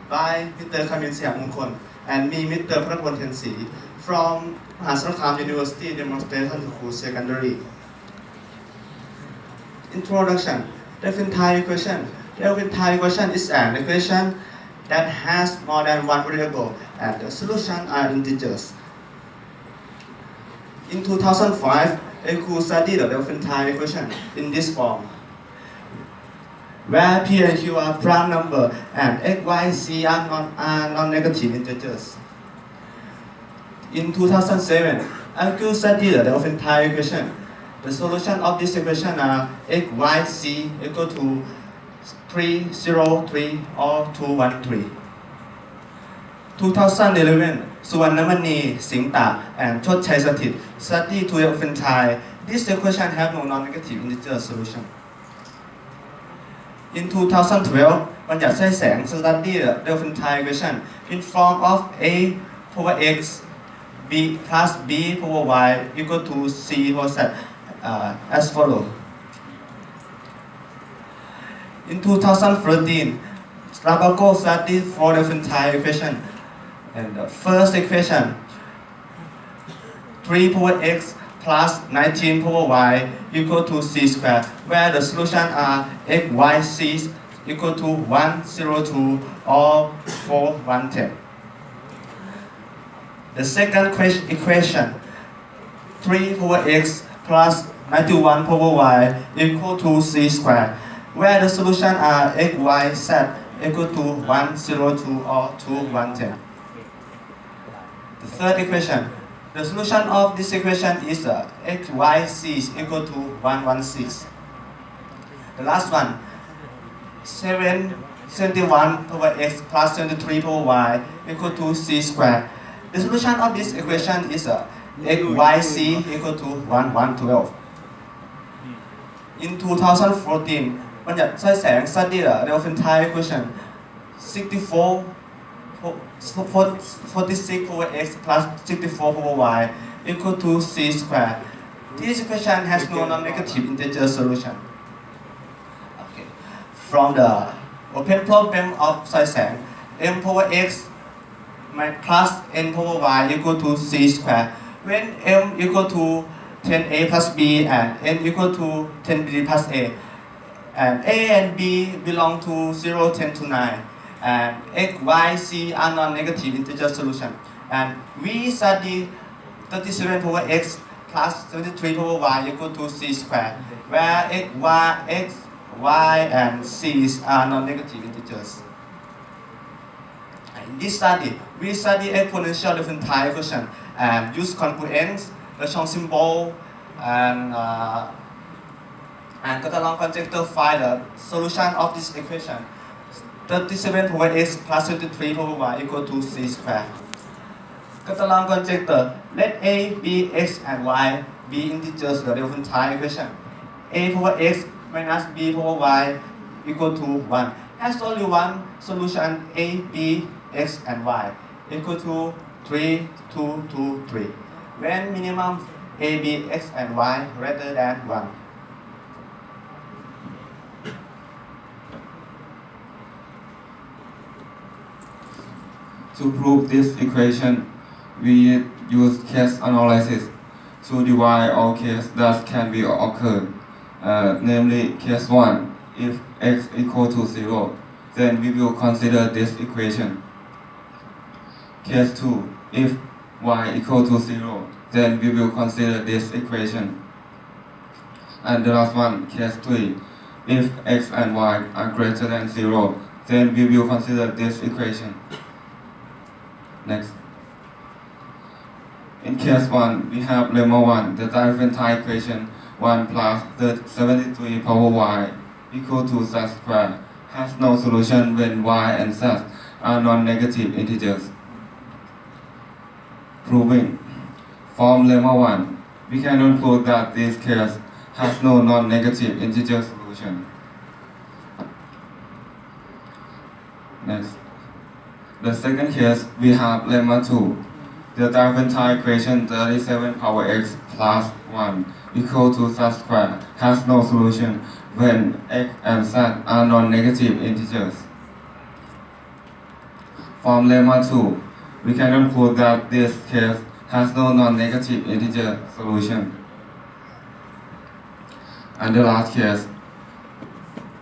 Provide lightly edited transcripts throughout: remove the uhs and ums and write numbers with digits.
by Mr. Kamin Sihamongkhon and me, Mr. Patarapon Tiensi, from Mahasarakham University Demonstration School Secondary. Introduction. Diophantine equation. Diophantine equation is an equation that has more than one variable and the solutions are integers. In 2005, a could study the Diophantine equation in this form, where P and Q are prime number and X, Y, Z are non-negative integers. In 2007, I could study the Diophantine equation. The solution of this equation are X, Y, Z equal to 3, 0, 3 or 2, 1, 3. 2011, Suvarnamani, Singta, and Chotchai Sathit study to Diophantine. This equation have no non-negative integer solution. In 2012, Panjat Sai study the Diophantine equation in form of A power X B plus B power Y equal to C power Z as follows. In 2013, Rabako studied for the Diophantine equation. And the first equation, 3 power X plus 19 power Y equal to C squared, where the solution are X, Y, C equal to 1, 0, 2 or 4, 1, 10. The second equation, 3 power X plus 91 power Y equal to C squared, where the solution are X, Y, Z equal to 1, 0, 2 or 2, 1, 10. The third equation, the solution of this equation is X, Y, Z is equal to 1, 1, 6. The last one, 71 power X plus 73 power Y equal to C squared. The solution of this equation is X, Y, Z equal to 1, 1, 12. In 2014, Panjat Sai studied the Diophantine equation 46 power X plus 64 power Y equal to C squared. This equation has no non-negative integer solution. Okay. From the open problem of Sai M power X plus N power Y equal to C squared, when M equal to 10A plus B and N equal to 10B plus A, and A and B belong to 0, 10 to 9, and X, Y, Z are non-negative integer solution. And we study 37 power X plus 73 power Y equal to C squared, where X, Y, and Z are non-negative integers. In this study, we study exponential Diophantine equation and use congruence, the Chong symbol, and got along conjecture find the solution of this equation. 37 power X plus 23 power Y equal to C squared. Got along conjecture, let A, B, X, and Y be integers of the Diophantine equation. A power X minus B power Y equal to 1. Has only one solution, A, B, X, and Y equal to 3, 2, 2, 3. When minimum A, B, X, and Y greater than 1. To prove this equation, we use case analysis to divide all cases that can be occurred. Namely, case 1, if x equal to 0, then we will consider this equation. Case 2, if y equal to 0, then we will consider this equation. And the last one, case 3, if x and y are greater than 0, then we will consider this equation. Next. In case 1, we have lemma 1, the Diophantine equation 1 plus the 73 power y equal to z squared has no solution when y and z are non-negative integers. Proving. From lemma 1, we can conclude that this case has no non-negative integer solution. Next. The second case, we have lemma 2. The Diophantine equation 37 power x plus 1 equal to z squared has no solution when x and z are non-negative integers. From lemma 2, we can conclude that this case has no non-negative integer solution. And the last case,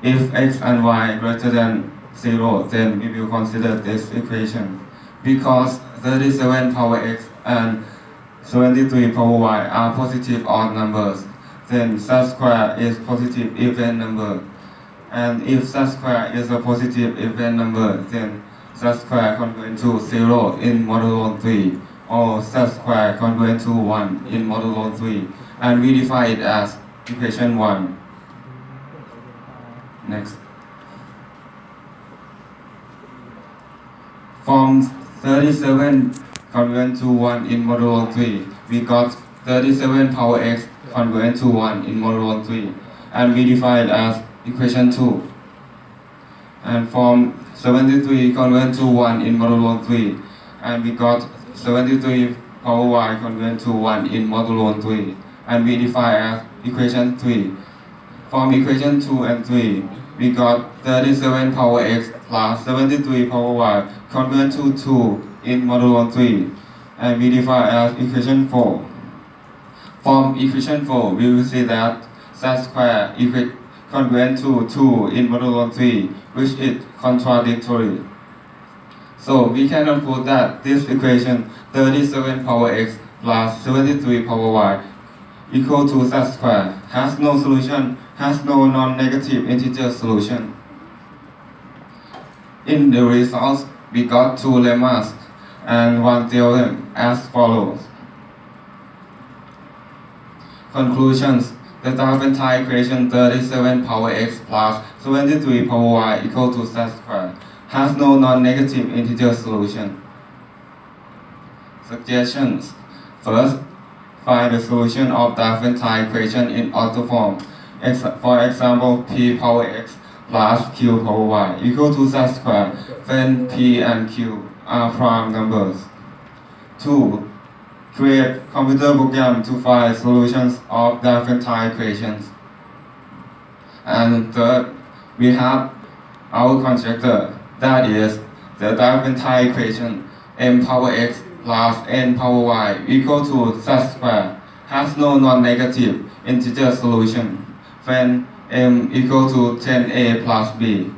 if x and y greater than 0, then we will consider this equation. Because 37 power x and 73 power y are positive odd numbers, then z square is positive even number. And if z square is a positive even number, then z square congruent to 0 in modulo 3, or z square congruent to 1 in modulo 3, and we define it as equation 1. Next. From 37 congruent to 1 in modulo 3, we got 37 power x congruent to 1 in modulo 3, and we define it as equation 2. And from 73 congruent to 1 in modulo 3, and we got 73 power y congruent to 1 in modulo 3, and we define as equation 3. From equation 2 and 3, we got 37 power x plus 73 power y congruent to 2 in modulo 3, and we define as equation 4. From equation 4, we will see that z square equal congruent to 2 in modulo 3, which is contradictory. So we can conclude that this equation 37 power x plus 73 power y equal to z square has no solution, has no non-negative integer solution. In the results, we got two lemmas and one theorem as follows. Conclusions. The Diophantine equation 37 power x plus 73 power y equal to z square has no non-negative integer solution. Suggestions. First, find the solution of Diophantine equation in orthoform. For example, p power x plus q power y equal to z square when p and q are prime numbers. 2. Create computer program to find solutions of Diophantine equations. And third, we have our conjecture, that is, the Diophantine equation m power x plus n power y equal to z square has no non-negative integer solution when m equal to 10a plus b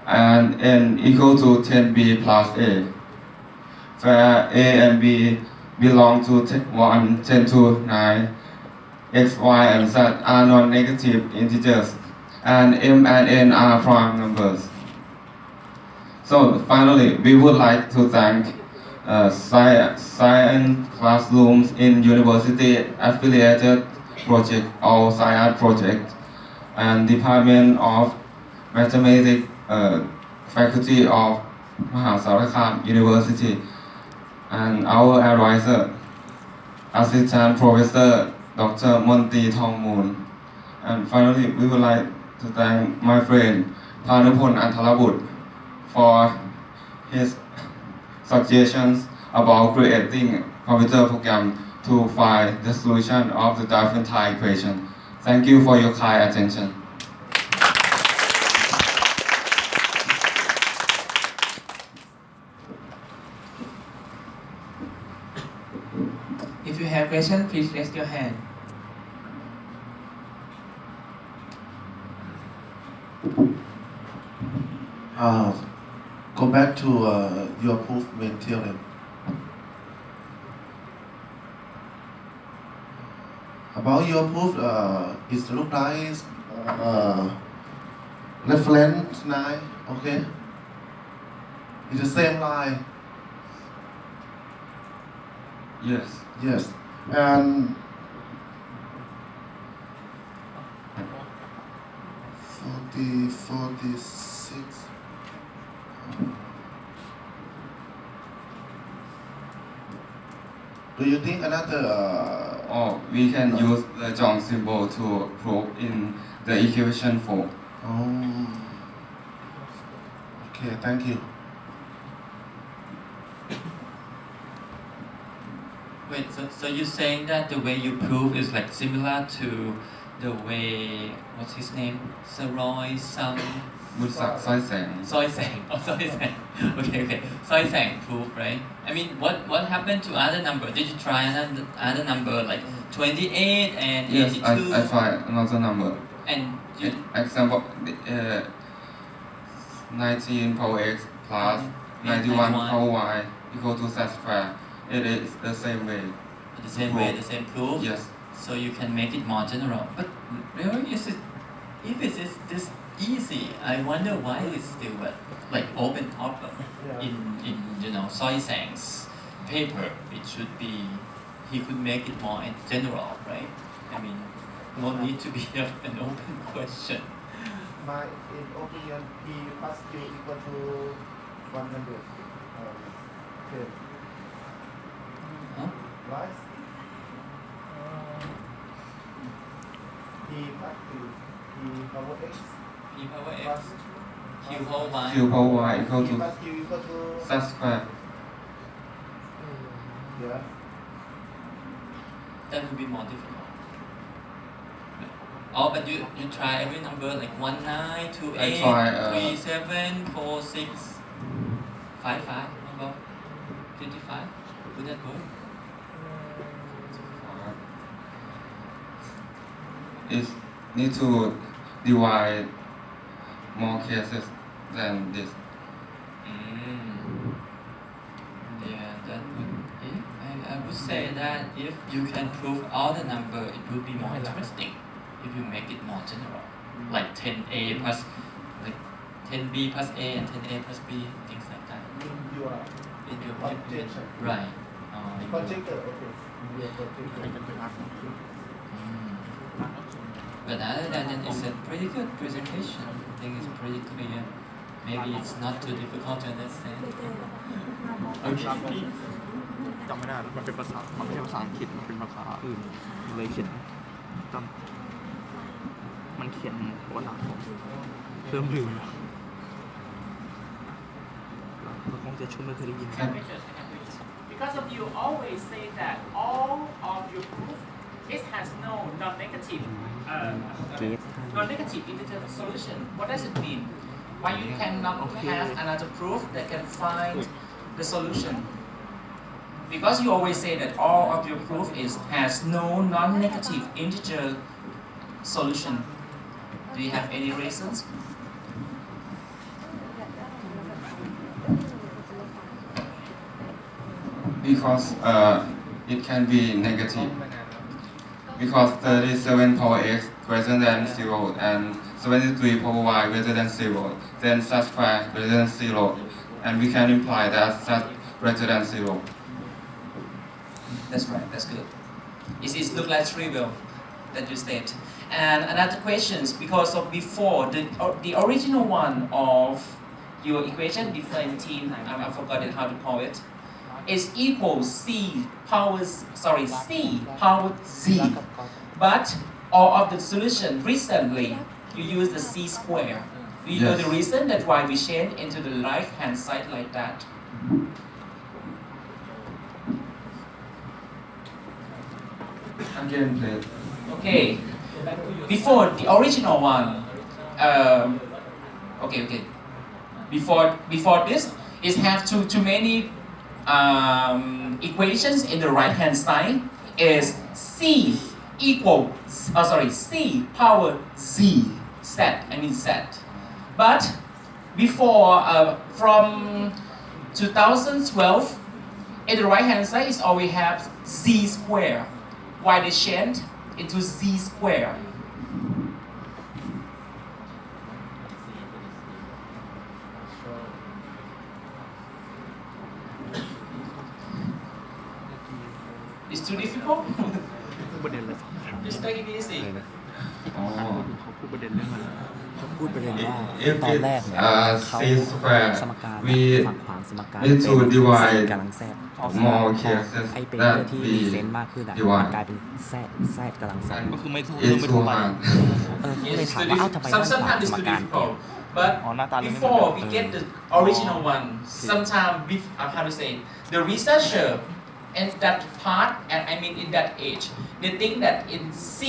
and n equal to 10b plus a, where a and b belong to 1, 10 to 9, x, y, and z are non-negative integers, and m and n are prime numbers. So finally, we would like to thank science classrooms in university affiliated project or SCiUS project and Department of Mathematics Faculty of Mahasarakham University, and our advisor, Assistant Professor Dr. Monty Thongmoon. And finally, we would like to thank my friend Patarapon for his suggestions about creating computer program to find the solution of the Diophantine equation. Thank you for your kind attention. If you have question, please raise your hand. Go back to your proof main theorem. About your proof, it looks like reference line, okay? It's the same line. Yes. Yes, and 46. Do you think another? Or we can use the Jong symbol to prove in the equation 4. Oh, okay, thank you. Wait, so you're saying that the way you prove is like similar to the way, what's his name? Saroy, บุษศักดิ์สร้อยแสง Soy Sang. Oh, Soy Sang. Okay. Soy Sang proof, right? I mean, what happened to other number? Did you try other number like 28 and Yes, 82? I try another number. And you, Example, 19 power x plus 91 power y equal to z square. It is the same way. the same way, the same proof. Yes. So you can make it more general. But really, if it is this easy, I wonder why it's still like open problem in Soy Sang's paper. It should be he could make it more in general, right? I mean, no need to be an open question. My in opinion, P plus Q equal to 100. Okay. Huh? Right? P plus Q, P power x P power x, plus Q whole y. Q power y equal P to plus Q equal to z square. yeah. That would be more difficult. Oh, but you try every number like 19, 28, try, 37, 4, 6, 5, 5, how about 25? Would that work? It need to divide more cases than this. Yeah, that would. I would say that if you can prove all the number, it would be more interesting. If you make it more general, like 10a plus, like 10b plus a and 10a plus b, things like that. In your In your projection. right. In your- Projector, okay. In your projector. But other than that, it's a pretty good presentation. I think it's pretty clear. Maybe it's not too difficult to understand. Okay. จำไม่ได้มันเป็นภาษามันไม่ใช่ภาษาอังกฤษมันเป็นภาษาอื่นเลยเขียนจำมันเขียนภาษาผมเริ่มลืมแล้วเราคงจะชุ่มไม่เคยได้ยิน Because of you always say that all of your proof it has no non-negative non-negative integer solution. What does it mean? Why you cannot have another proof that can find the solution? Because you always say that all of your proof has no non-negative integer solution. Do you have any reasons? Because it can be negative. Because 37 power x greater than 0 and 73 power y greater than 0, then z square greater than 0, and we can imply that z greater than 0. That's right, that's good. It looks like trivial that you state. And another question is because of before, the original one of your equation, Diophantine, I forgot how to call it, is equal C power Z. But all of the solution recently, you use the C square. Do you know the reason that why we change into the right hand side like that? Again, please. Okay. Before the original one, okay. Before this, it have too many equations in the right hand side. Is C power Z. But before from 2012, in the right hand side is always have Z square. Why they change into Z square? It's too difficult? พูดประเด็นเลย Just take it easy. เขาพูดประเด็นเรื่องอะไร เขาพูดประเด็นว่า If ตอนแรกเนี่ย it's เขา C square, สมการ we ฝั่งขวางสมการ need to เป็น divide กำลังแซด more cases ไอเป็น that ที่ we มีเซนส์มากขึ้นอ่ะ divide. มันกลายเป็นแซดกำลังแซด ก็คือไม่ถูก It's ไม่ too ถูกไป hard. ก็เลยถามว่าอ้าวทำไมด้านขวา Sometimes ส it's ม too การ difficult. But before we get the original one, sometimes how to say the researcher in that part, and I mean in that age, they think that in C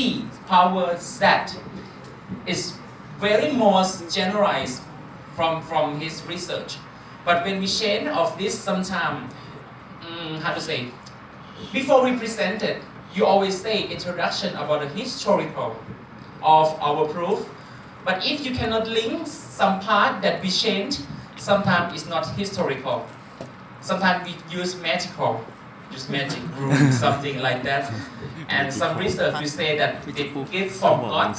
power Z is very more generalized from his research. But when we change of this sometime, how to say, before we present it, you always say introduction about the historical of our proof. But if you cannot link some part that we change, sometimes it's not historical. Sometimes we use magical, just magic room, something like that. And some research we say that they give from God.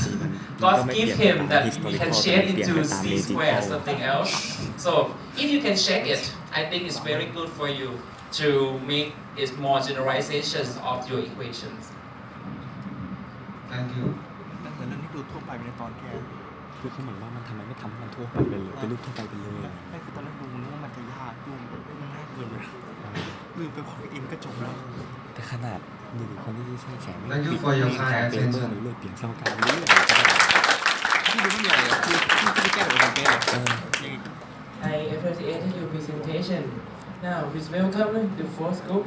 God give him that we can change into C square, something else. So if you can check it, I think it's very good for you to make it more generalizations of your equations. Thank you. นั่นเหมือนเรื่องที่ดูทั่วไปในตอนแค่ คือเขาเหมือนว่ามันทำไมไม่ทำให้มันทั่วไปไปเลยเป็นรูปทั่วไปไปเลย ไม่คือตอนแรกดูนึกว่ามันจะยากดูมันง่ายเกินไปลืมไปพอเองก็จบแล้ว แต่ขนาดดูคนที่ใช้แขนไม่ Thank you for your kind เปเปอ attention. ร์หรือเปลี่ยนสมการเรื่อย ที่ดูไม่มีอะไรเลยคือที่แก้แบบเป๊ะเลย I appreciate your presentation. Now, please welcome the fourth group